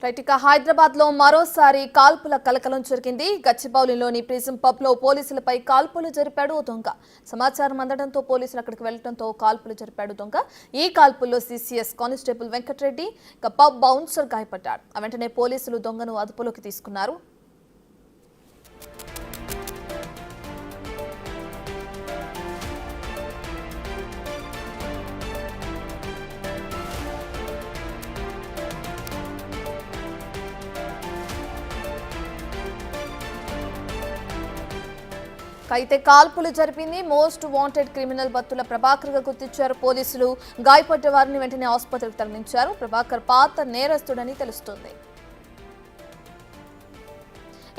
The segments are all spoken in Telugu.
రైట్ ఇక హైదరాబాద్ లో మరోసారి కాల్పుల కలకలం జరిగింది. గచ్చిబౌలిలోని ప్రిజం పబ్ లో పోలీసులపై కాల్పులు జరిపాడు దొంగ. సమాచారం అందడంతో పోలీసులు అక్కడికి వెళ్లడంతో కాల్పులు జరిపాడు దొంగ. ఈ కాల్పుల్లో CCS constable Venkata Reddy pub bouncer గాయపడ్డాడు. వెంటనే పోలీసులు దొంగను అదుపులోకి తీసుకున్నారు. అయితే కాల్పులు జరిపింది most wanted criminal Battula Prabhakar గా గుర్తించారు పోలీసులు. గాయపడ్డ వారిని వెంటనే ఆసుపత్రికి తరలించారు. ప్రభాకర్ పాత నేరస్తుడని తెలుస్తోంది.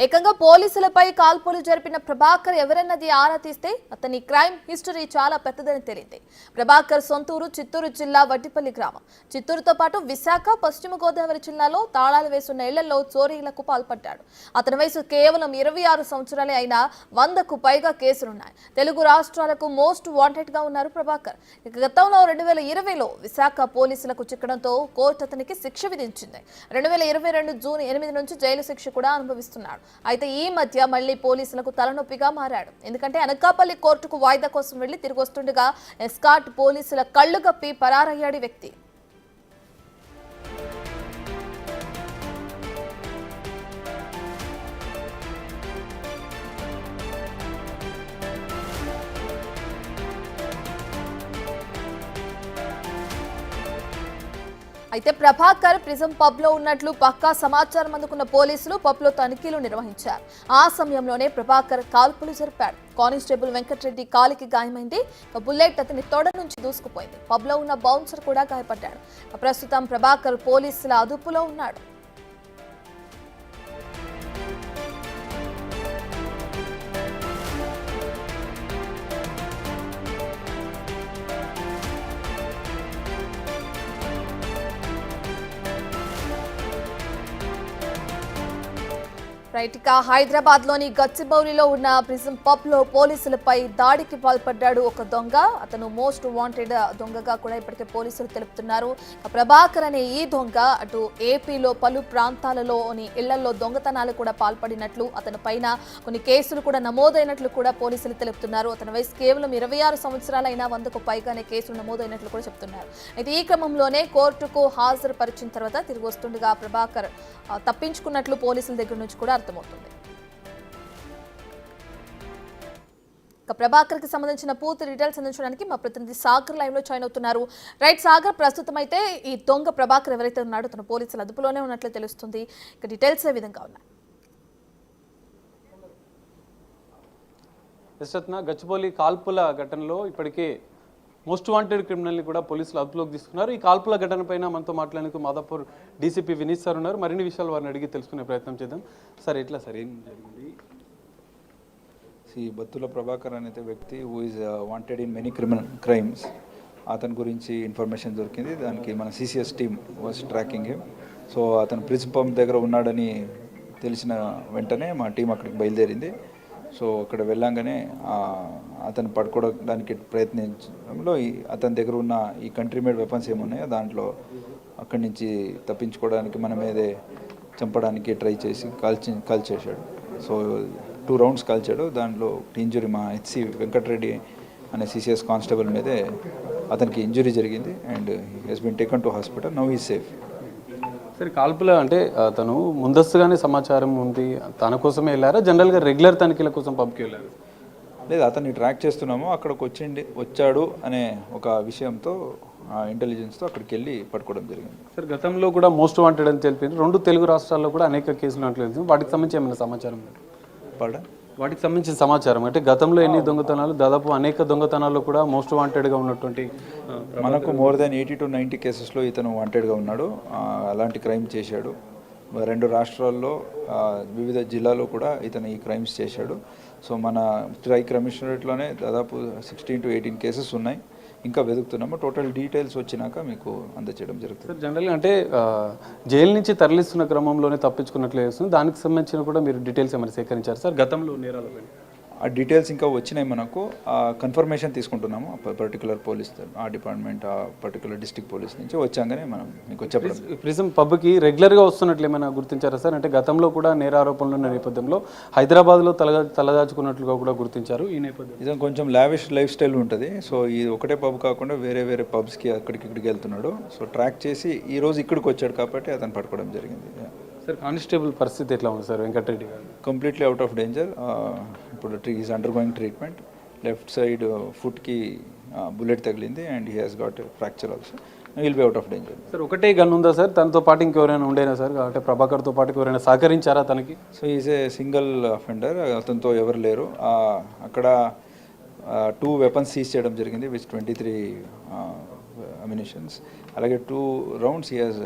ఏకంగా పోలీసులపై కాల్పులు జరిపిన ప్రభాకర్ ఎవరన్నది ఆరా తీస్తే అతని క్రైమ్ హిస్టరీ చాలా పెద్దదని తేలింది. ప్రభాకర్ సొంతూరు చిత్తూరు జిల్లా వడ్డిపల్లి గ్రామం. చిత్తూరుతో పాటు విశాఖ, పశ్చిమ గోదావరి జిల్లాలో తాళాలు వేసున్న ఇళ్లలో చోరీలకు పాల్పడ్డాడు. అతని వయసు కేవలం 26 సంవత్సరాలే అయినా 100కు పైగా కేసులున్నాయి. తెలుగు రాష్ట్రాలకు మోస్ట్ వాంటెడ్ గా ఉన్నారు ప్రభాకర్. గతంలో 2020లో విశాఖ పోలీసులకు చిక్కడంతో కోర్టు అతనికి శిక్ష విధించింది. 2022 జూన్ 8 నుంచి జైలు శిక్ష కూడా అనుభవిస్తున్నాడు. అయితే ఈ మధ్య మళ్లీ పోలీసులకు తలనొప్పిగా మారాడు. ఎందుకంటే అనకాపల్లి కోర్టుకు వాయిదా కోసం వెళ్లి తిరిగి వస్తుండగా ఎస్కాట్ పోలీసుల కళ్లు గప్పి పరారయ్యాడు వ్యక్తి. అయితే ప్రభాకర్ ప్రిజం పబ్ లో ఉన్నట్లు పక్కా సమాచారం అందుకున్న పోలీసులు పబ్ లో తనిఖీలు నిర్వహించారు. ఆ సమయంలోనే ప్రభాకర్ కాల్పులు జరిపాడు. కానిస్టేబుల్ వెంకటరెడ్డి కాలికి గాయమైంది. బుల్లెట్ అతని తొడ నుంచి దూసుకుపోయింది. పబ్ లో ఉన్న బౌన్సర్ కూడా గాయపడ్డాడు. ప్రస్తుతం ప్రభాకర్ పోలీసుల అదుపులో ఉన్నాడు. రైట్ ఇక హైదరాబాద్ లోని గచ్చిబౌలిలో ఉన్న ప్రిజం పబ్ లో పోలీసులపై దాడికి పాల్పడ్డాడు ఒక దొంగ. అతను మోస్ట్ వాంటెడ్ దొంగగా కూడా ఇప్పటికే పోలీసులు తెలుపుతున్నారు. ప్రభాకర్ అనే ఈ దొంగ అటు ఏపీలో పలు ప్రాంతాలలోని ఇళ్లలో దొంగతనాలు కూడా పాల్పడినట్లు, అతని పైన కొన్ని కేసులు కూడా నమోదైనట్లు కూడా పోలీసులు తెలుపుతున్నారు. అతని వయసు కేవలం 26 సంవత్సరాలైనా 100కు పైగానే కేసులు నమోదైనట్లు కూడా చెప్తున్నారు. అయితే ఈ క్రమంలోనే కోర్టుకు హాజరు పరిచిన తర్వాత తిరిగి వస్తుండగా ప్రభాకర్ తప్పించుకున్నట్లు పోలీసుల దగ్గర నుంచి కూడా అర్థమవుతుంది. ప్రభాకర్ కి సంబంధించిన పూర్తి డీటెయిల్స్ అందించడానికి మా ప్రతినిధి సాగర్ లైవ్ లో జాయిన్ అవుతున్నారు. రైట్ సాగర్, ప్రస్తుతం అయితే ఈ దొంగ ప్రభాకర్ ఎవరైతే ఉన్నాడో తన పోలీసుల అదుపులోనే ఉన్నట్లు తెలుస్తుంది. ఇక డీటెయిల్స్ ఏ విధంగా ఉన్నాయి? గచ్చిబౌలి కాల్పుల ఘటనలో ఇప్పటికే మోస్ట్ వాంటెడ్ క్రిమినల్ని కూడా పోలీసులు అదుపులోకి తీసుకున్నారు. ఈ కాల్పుల ఘటనపైన మనతో మాట్లాడేందుకు మాదాపూర్ డీసీపీ వినీత్ సార్ ఉన్నారు. మరిన్ని విషయాలు వారిని అడిగి తెలుసుకునే ప్రయత్నం చేద్దాం. సార్, ఎట్లా సార్ ఏం జరిగింది? బత్తుల ప్రభాకర్ అనే వ్యక్తి who is wanted in many criminal crimes. అతని గురించి ఇన్ఫర్మేషన్ దొరికింది. దానికి మన CCS team was tracking him. So అతను ప్రిజం పంప్ దగ్గర ఉన్నాడని తెలిసిన వెంటనే మా టీం అక్కడికి బయలుదేరింది. సో అక్కడ వెళ్ళంగానే అతను పడుకోవడానికి ప్రయత్నించడంలో అతని దగ్గర ఉన్న ఈ కంట్రీ మేడ్ వెపన్స్ ఏమున్నాయో దాంట్లో అక్కడి నుంచి తప్పించుకోవడానికి మన మీదే చంపడానికి ట్రై చేసి కాల్చేశాడు. So 2 rounds కాల్చాడు. దాంట్లో ఇంజురీ మా హెచ్సి వెంకటరెడ్డి అనే సిసిఎస్ కానిస్టేబుల్ మీదే అతనికి ఇంజురీ జరిగింది and he's been taken to hospital. Now is safe. సరే, కాల్పుల అంటే తను ముందస్తుగానే సమాచారం ఉంది, తన కోసమే వెళ్ళారా, జనరల్గా రెగ్యులర్ తనిఖీల కోసం పబ్కి వెళ్ళారు? లేదు, అతన్ని ట్రాక్ చేస్తున్నాము. అక్కడికి వచ్చాడు అనే ఒక విషయంతో ఇంటెలిజెన్స్తో అక్కడికి వెళ్ళి పట్టుకోవడం జరిగింది. సార్, గతంలో కూడా మోస్ట్ వాంటెడ్ అని తెలిపింది. 2 తెలుగు రాష్ట్రాల్లో కూడా అనేక కేసులు ఉన్నట్లు వాటికి సంబంధించి ఏమైనా సమాచారం? వాటికి సంబంధించిన సమాచారం అంటే గతంలో ఎన్ని దొంగతనాలు, దాదాపు అనేక దొంగతనాల్లో కూడా మోస్ట్ వాంటెడ్గా ఉన్నటువంటి మనకు మోర్ దాన్ 80 to 90 కేసెస్లో ఇతను వాంటెడ్గా ఉన్నాడు. అలాంటి క్రైమ్ చేశాడు. 2 రాష్ట్రాల్లో వివిధ జిల్లాలో కూడా ఇతను ఈ క్రైమ్స్ చేశాడు. సో మన ట్రై కమిషనరేట్లోనే దాదాపు 16 to 18 కేసెస్ ఉన్నాయి. ఇంకా వెతుకుతున్నాము. టోటల్ డీటెయిల్స్ వచ్చినాక మీకు అందచేయడం జరుగుతుంది. సార్, జనరల్గా అంటే జైలు నుంచి తరలిస్తున్న క్రమంలోనే తప్పించుకున్నట్లు వేస్తుంది. దానికి సంబంధించిన కూడా మీరు డీటెయిల్స్ ఏమైనా సేకరించారు సార్? గతంలో నేరాలపై ఆ డీటెయిల్స్ ఇంకా వచ్చినాయి మనకు. కన్ఫర్మేషన్ తీసుకుంటున్నాము పర్టికులర్ పోలీస్, ఆ డిపార్ట్మెంట్, ఆ పర్టికులర్ డిస్ట్రిక్ట్ పోలీస్ నుంచి వచ్చాగానే మనం మీకు చెప్పడం. ప్రిజం పబ్కి రెగ్యులర్గా వస్తున్నట్లు ఏమైనా గుర్తించారా సార్? అంటే గతంలో కూడా నేరారోపణలు ఉన్న నేపథ్యంలో హైదరాబాద్లో తలదాచుకున్నట్లుగా కూడా గుర్తించారు. ఈ నేపథ్యం ఇది కొంచెం లావిష్ లైఫ్ స్టైల్ ఉంటుంది. సో ఇది ఒకటే పబ్ కాకుండా వేరే వేరే పబ్స్కి అక్కడికి ఇక్కడికి వెళ్తున్నాడు. సో ట్రాక్ చేసి ఈరోజు ఇక్కడికి వచ్చాడు కాబట్టి అతను పట్టుకోవడం జరిగింది. సార్ కానిస్టేబుల్ పరిస్థితి ఎట్లా ఉంది సార్ వెంకటరెడ్డి గారు? Completely out of danger. ఇప్పుడు is undergoing treatment. Left side ఫుట్కి బుల్లెట్ తగిలింది and he has got fracture also. Will be out of danger. Sir ఒకటే గన్ ఉందా సార్? తనతో పాటు ఇంకెవరైనా ఉండేనా సార్? అంటే ప్రభాకర్తో పాటు ఎవరైనా సహకరించారా తనకి? So is a single offender. అతనితో ఎవరు లేరు. అక్కడ 2 వెపన్స్ సీజ్ చేయడం జరిగింది, విచ్ 23 అమ్యునిషన్స్. అలాగే 2 rounds he has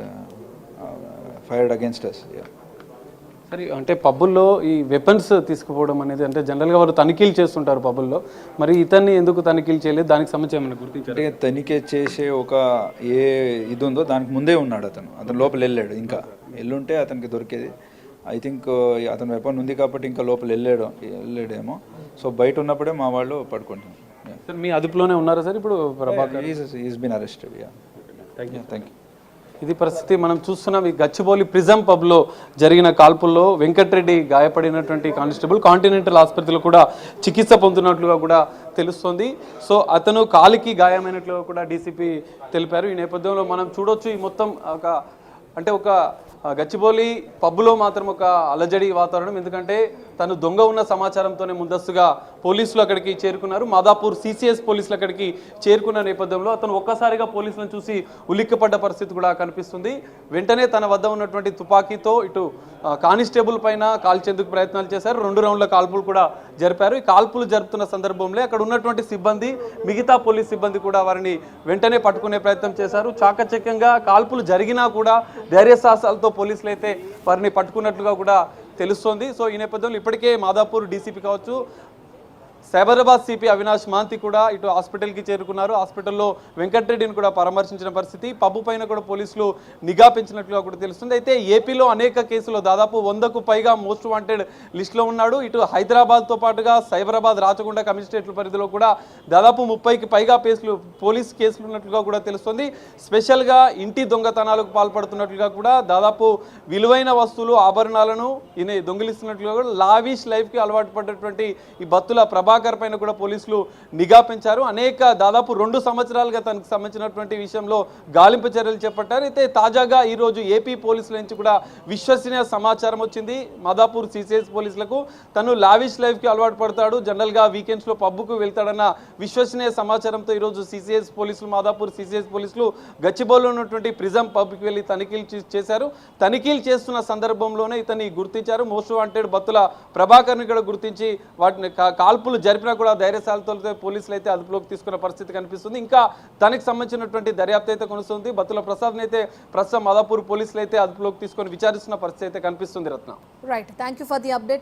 fired against us. సరే, అంటే పబ్బుల్లో ఈ వెపన్స్ తీసుకుపోవడం అనేది అంటే జనరల్గా వాళ్ళు తనిఖీలు చేస్తుంటారు పబ్బుల్లో, మరి ఇతన్ని ఎందుకు తనిఖీలు చేయలేదు? దానికి సంబంధించి ఏమైనా గుర్తించారు? అంటే తనిఖీ చేసే ఒక ఇది ఉందో దానికి ముందే ఉన్నాడు అతను లోపల వెళ్ళాడు. ఇంకా వెళ్ళుంటే అతనికి దొరికేది. ఐ థింక్ అతను వెపన్ ఉంది కాబట్టి ఇంకా లోపల వెళ్ళాడేమో. సో బయట ఉన్నప్పుడే మా వాళ్ళు పడుకుంటారు. సార్ మీ అదుపులోనే ఉన్నారా సార్ ఇప్పుడు Prabhakar? Is been arrested. Thank you. ఇది పరిస్థితి మనం చూస్తున్నాం. ఈ గచ్చిబౌలి ప్రిజం పబ్లో జరిగిన కాల్పుల్లో వెంకటరెడ్డి గాయపడినటువంటి కానిస్టేబుల్ కాంటినెంటల్ ఆసుపత్రిలో కూడా చికిత్స పొందుతున్నట్లుగా కూడా తెలుస్తోంది. సో అతను కాలికి గాయమైనట్లుగా కూడా డీసీపీ తెలిపారు. ఈ నేపథ్యంలో మనం చూడొచ్చు ఈ మొత్తం ఒక గచ్చిబౌలి పబ్లో మాత్రం ఒక అలజడి వాతావరణం. ఎందుకంటే తను దొంగ ఉన్న సమాచారంతోనే ముందస్తుగా పోలీసులు అక్కడికి చేరుకున్నారు. మాదాపూర్ సిసిఎస్ పోలీసులు అక్కడికి చేరుకున్న నేపథ్యంలో అతను ఒక్కసారిగా పోలీసులను చూసి ఉలిక్కిపడ్డ పరిస్థితి కూడా కనిపిస్తుంది. వెంటనే తన వద్ద ఉన్నటువంటి తుపాకీతో ఇటు కానిస్టేబుల్ పైన కాల్చేందుకు ప్రయత్నాలు చేశారు. 2 రౌండ్ల కాల్పులు కూడా జరిపారు. ఈ కాల్పులు జరుపుతున్న సందర్భంలో అక్కడ ఉన్నటువంటి సిబ్బంది, మిగతా పోలీస్ సిబ్బంది కూడా వారిని వెంటనే పట్టుకునే ప్రయత్నం చేశారు. చాకచక్యంగా కాల్పులు జరిగినా కూడా ధైర్యసాహసాలతో పోలీసులు అయితే వారిని పట్టుకున్నట్లుగా కూడా తెలుస్తోంది. సో ఈ నేపథ్యంలో ఇప్పటికే మాదాపూర్ డీసీపీ కావచ్చు, సైబరాబాద్ సిపి అవినాష్ మాంతి కూడా ఇటు హాస్పిటల్కి చేరుకున్నారు. హాస్పిటల్లో వెంకటరెడ్డిని కూడా పరామర్శించిన పరిస్థితి. పబ్బు పైన కూడా పోలీసులు నిఘా పెంచినట్లుగా కూడా తెలుస్తుంది. అయితే ఏపీలో అనేక కేసులు దాదాపు 100కు పైగా మోస్ట్ వాంటెడ్ లిస్టులో ఉన్నాడు. ఇటు హైదరాబాద్తో పాటుగా సైబరాబాద్, రాచకొండ కమిషనరేట్ల పరిధిలో కూడా దాదాపు 30కి పైగా పోలీస్ కేసులు ఉన్నట్లుగా కూడా తెలుస్తుంది. స్పెషల్గా ఇంటి దొంగతనాలకు పాల్పడుతున్నట్లుగా కూడా దాదాపు విలువైన వస్తువులు, ఆభరణాలను ఈయన దొంగిలిస్తున్నట్లుగా కూడా లావిష్ లైఫ్కి అలవాటు పడ్డటువంటి ఈ బత్తుల ప్రభాకర్ పైన కూడా పోలీసులు నిఘా పెంచారు. దాదాపు 2 సంవత్సరాలుగా తనకు సంబంధించినటువంటి విషయంలో గాలింపు చర్యలు చేపట్టారు. అయితే తాజాగా ఈరోజు ఏపీ పోలీసుల నుంచి కూడా విశ్వసనీయ సమాచారం వచ్చింది మాదాపూర్ సిసిఎస్ పోలీసులకు. తను లావిష్ లైఫ్కి అలవాటు పడతాడు, జనరల్గా వీకెండ్స్లో పబ్బుకు వెళ్తాడన్న విశ్వసనీయ సమాచారంతో ఈరోజు సిసిఎస్ పోలీసులు, మాదాపూర్ సిసిఎస్ పోలీసులు గచ్చిబౌలిలో ఉన్నటువంటి ప్రిజం పబ్కి వెళ్ళి తనిఖీలు చేశారు. తనిఖీలు చేస్తున్న సందర్భంలోనే ఇతన్ని గుర్తించారు. మోస్ట్ వాంటెడ్ బత్తుల ప్రభాకర్ని కూడా గుర్తించి వాటిని కాల్పులు జరిపినా కూడా ధైర్యశాలతో పోలీసులు అయితే అదుపులోకి తీసుకున్న పరిస్థితి కనిపిస్తుంది. ఇంకా దానికి సంబంధించినటువంటి దర్యాప్తు అయితే కొనసాగుతుంది. బత్తుల ప్రసాద్ని అయితే ప్రస్తుతం మాదాపూర్ పోలీసులు అయితే అదుపులోకి తీసుకొని విచారిస్తున్న పరిస్థితి అయితే కనిపిస్తుంది. Ratna, right, thank you for the update.